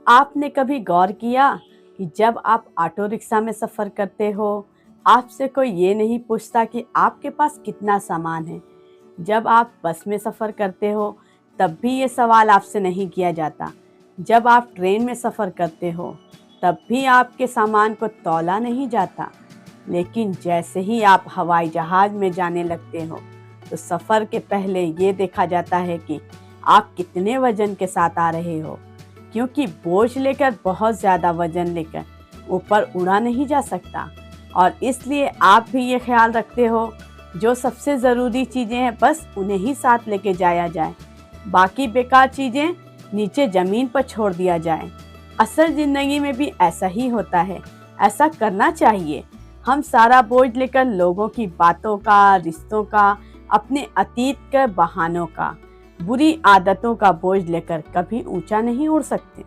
आपने कभी गौर किया कि जब आप ऑटो रिक्शा में सफ़र करते हो, आपसे कोई ये नहीं पूछता कि आपके पास कितना सामान है। जब आप बस में सफ़र करते हो, तब भी ये सवाल आपसे नहीं किया जाता। जब आप ट्रेन में सफ़र करते हो, तब भी आपके सामान को तौला नहीं जाता। लेकिन जैसे ही आप हवाई जहाज़ में जाने लगते हो, तो सफ़र के पहले ये देखा जाता है कि आप कितने वज़न के साथ आ रहे हो, क्योंकि बोझ लेकर बहुत ज़्यादा वज़न लेकर ऊपर उड़ा नहीं जा सकता। और इसलिए आप भी ये ख्याल रखते हो, जो सबसे ज़रूरी चीज़ें हैं बस उन्हें ही साथ लेके जाया जाए, बाकी बेकार चीज़ें नीचे ज़मीन पर छोड़ दिया जाए। असल ज़िंदगी में भी ऐसा ही होता है, ऐसा करना चाहिए। हम सारा बोझ लेकर लोगों की बातों का, रिश्तों का, अपने अतीत के बहानों का, बुरी आदतों का बोझ लेकर कभी ऊंचा नहीं उड़ सकते।